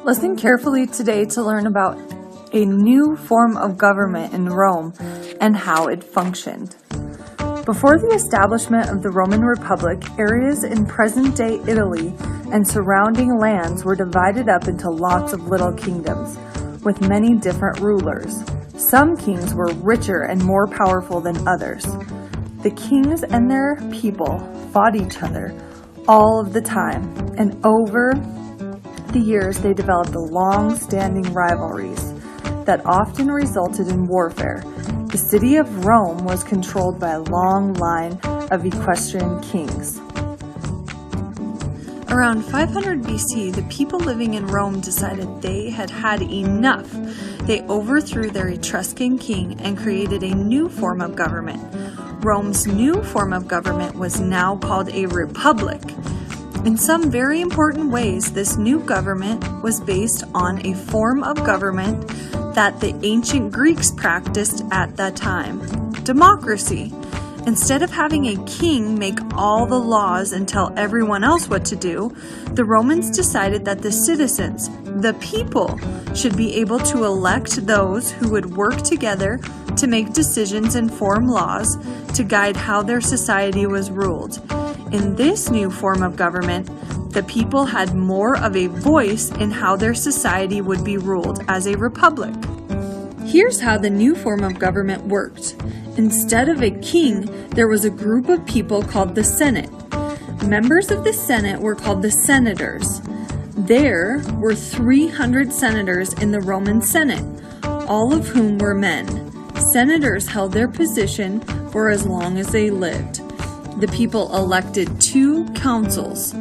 Listen carefully today to learn about a new form of government in Rome and how it functioned. Before the establishment of the Roman Republic, areas in present-day Italy and surrounding lands were divided up into lots of little kingdoms, with many different rulers. Some kings were richer and more powerful than others. The kings and their people fought each other all of the time, and over the years they developed long-standing rivalries that often resulted in warfare. The city of Rome was controlled by a long line of equestrian kings. Around 500 BC, the people living in Rome decided they had had enough. They overthrew their Etruscan king and created a new form of government. Rome's new form of government was now called a republic. In some very important ways, this new government was based on a form of government that the ancient Greeks practiced at that time: democracy. Instead of having a king make all the laws and tell everyone else what to do, the Romans decided that the citizens, the people, should be able to elect those who would work together to make decisions and form laws to guide how their society was ruled. In this new form of government, the people had more of a voice in how their society would be ruled as a republic. Here's how the new form of government worked. Instead of a king, there was a group of people called the Senate. Members of the Senate were called the senators. There were 300 senators in the Roman Senate, all of whom were men. Senators held their position for as long as they lived. The people elected two consuls,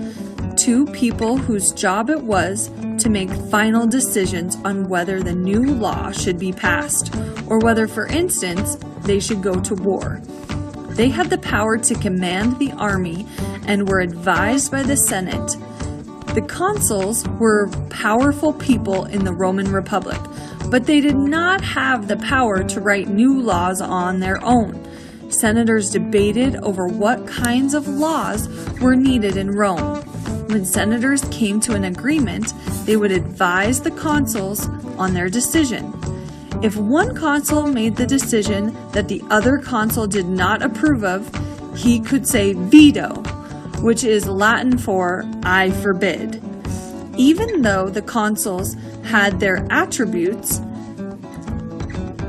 two people whose job it was to make final decisions on whether the new law should be passed, or whether, for instance, they should go to war. They had the power to command the army and were advised by the Senate. The consuls were powerful people in the Roman Republic, but they did not have the power to write new laws on their own. Senators debated over what kinds of laws were needed in Rome. When senators came to an agreement, they would advise the consuls on their decision. If one consul made the decision that the other consul did not approve of, he could say veto, which is Latin for "I forbid." Even though the consuls had their attributes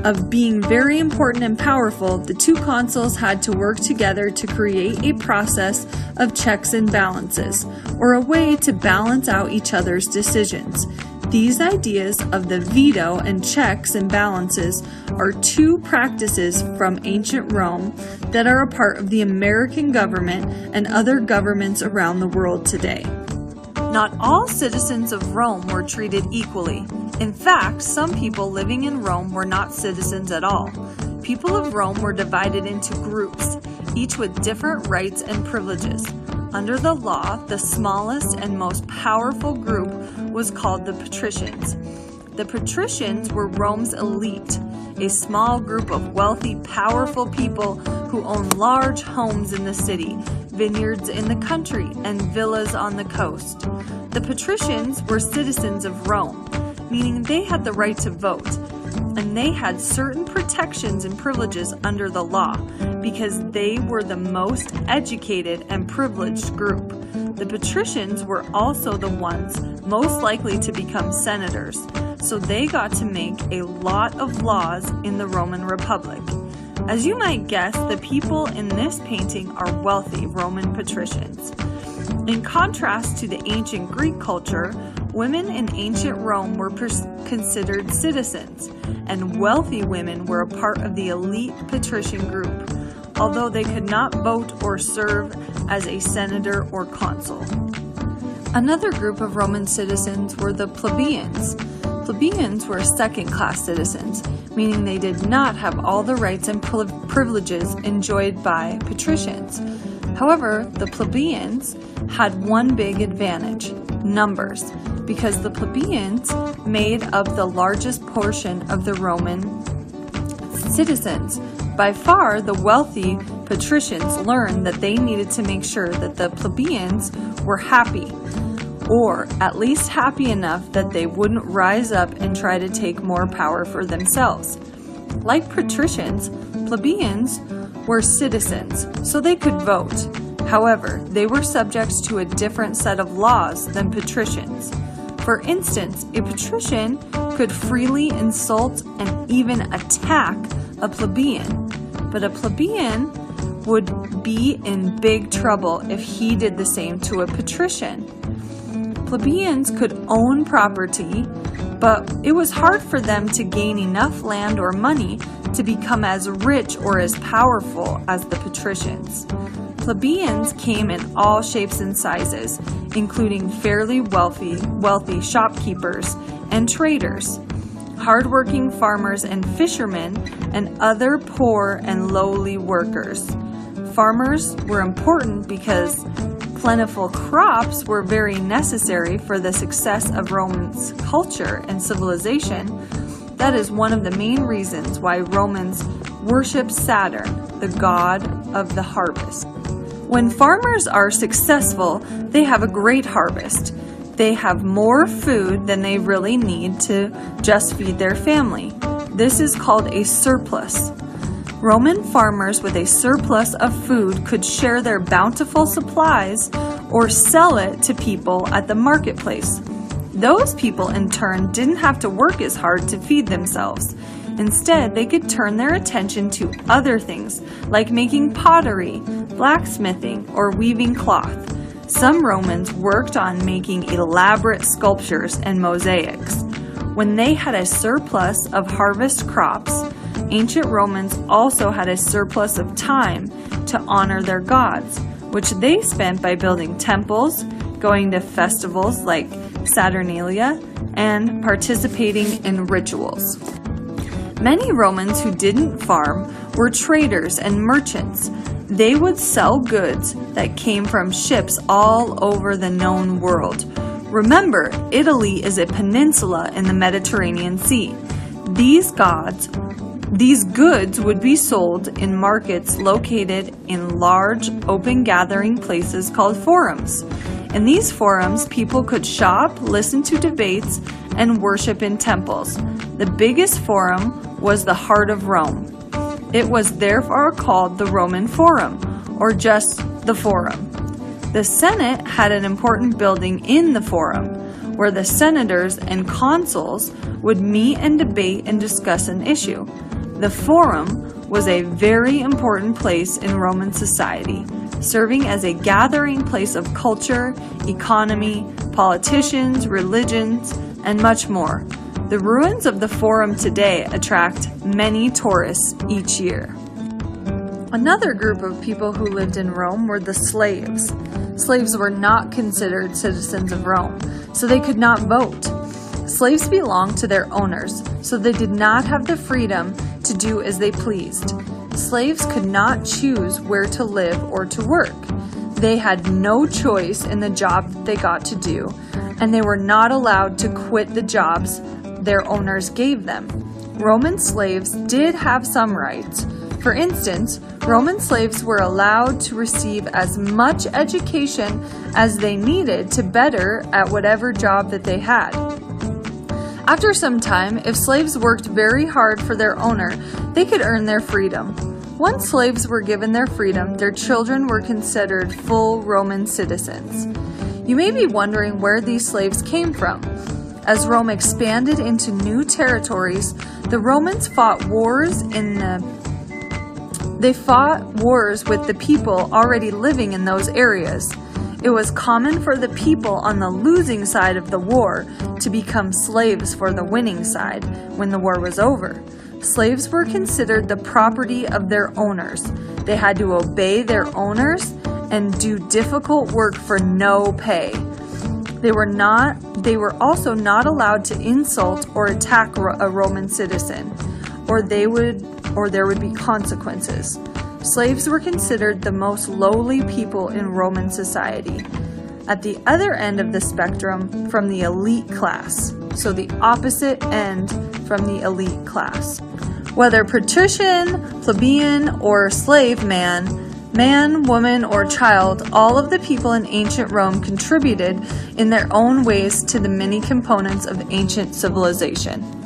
of being very important and powerful, the two consuls had to work together to create a process of checks and balances, or a way to balance out each other's decisions. These ideas of the veto and checks and balances are two practices from ancient Rome that are a part of the American government and other governments around the world today. Not all citizens of Rome were treated equally. In fact, some people living in Rome were not citizens at all. People of Rome were divided into groups, each with different rights and privileges. Under the law, the smallest and most powerful group was called the patricians. The patricians were Rome's elite, a small group of wealthy, powerful people who owned large homes in the city, vineyards in the country, and villas on the coast. The patricians were citizens of Rome, meaning they had the right to vote, and they had certain protections and privileges under the law because they were the most educated and privileged group. The patricians were also the ones most likely to become senators, so they got to make a lot of laws in the Roman Republic. As you might guess, the people in this painting are wealthy Roman patricians. In contrast to the ancient Greek culture, women in ancient Rome were considered citizens, and wealthy women were a part of the elite patrician group, although they could not vote or serve as a senator or consul. Another group of Roman citizens were the plebeians. Plebeians were second-class citizens, meaning they did not have all the rights and privileges enjoyed by patricians. However, the plebeians had one big advantage: numbers, because the plebeians made up the largest portion of the Roman citizens. By far, the wealthy patricians learned that they needed to make sure that the plebeians were happy. or at least happy enough that they wouldn't rise up and try to take more power for themselves. Like patricians, plebeians were citizens, so they could vote. However, they were subject to a different set of laws than patricians. For instance, a patrician could freely insult and even attack a plebeian, but a plebeian would be in big trouble if he did the same to a patrician. Plebeians could own property, but it was hard for them to gain enough land or money to become as rich or as powerful as the patricians. Plebeians came in all shapes and sizes, including fairly wealthy shopkeepers and traders, hardworking farmers and fishermen, and other poor and lowly workers. Farmers were important because plentiful crops were very necessary for the success of Romans' culture and civilization. That is one of the main reasons why Romans worship Saturn, the god of the harvest. When farmers are successful, they have a great harvest. They have more food than they really need to just feed their family. This is called a surplus. Roman farmers with a surplus of food could share their bountiful supplies or sell it to people at the marketplace. Those people, in turn, didn't have to work as hard to feed themselves. Instead, they could turn their attention to other things, like making pottery, blacksmithing, or weaving cloth. Some Romans worked on making elaborate sculptures and mosaics. When they had a surplus of harvest crops, ancient Romans also had a surplus of time to honor their gods, which they spent by building temples, going to festivals like Saturnalia, and participating in rituals. Many Romans who didn't farm were traders and merchants. They would sell goods that came from ships all over the known world. Remember, Italy is a peninsula in the Mediterranean Sea. These goods would be sold in markets located in large, open gathering places called forums. In these forums, people could shop, listen to debates, and worship in temples. The biggest forum was the heart of Rome. It was therefore called the Roman Forum, or just the Forum. The Senate had an important building in the Forum, where the senators and consuls would meet and debate and discuss an issue. The Forum was a very important place in Roman society, serving as a gathering place of culture, economy, politicians, religions, and much more. The ruins of the Forum today attract many tourists each year. Another group of people who lived in Rome were the slaves. Slaves were not considered citizens of Rome, so they could not vote. Slaves belonged to their owners, so they did not have the freedom to do as they pleased. Slaves could not choose where to live or to work. They had no choice in the job that they got to do, and they were not allowed to quit the jobs their owners gave them. Roman slaves did have some rights. For instance, Roman slaves were allowed to receive as much education as they needed to better at whatever job that they had. After some time, if slaves worked very hard for their owner, they could earn their freedom. Once slaves were given their freedom, their children were considered full Roman citizens. You may be wondering where these slaves came from. As Rome expanded into new territories, the Romans fought wars with the people already living in those areas. It was common for the people on the losing side of the war to become slaves for the winning side when the war was over. Slaves were considered the property of their owners. They had to obey their owners and do difficult work for no pay. They were also not allowed to insult or attack a Roman citizen, or there would be consequences. Slaves were considered the most lowly people in Roman society, at the other end of the spectrum from the elite class, so the opposite end from the elite class. Whether patrician, plebeian, or slave man, Man, woman, or child, all of the people in ancient Rome contributed in their own ways to the many components of ancient civilization.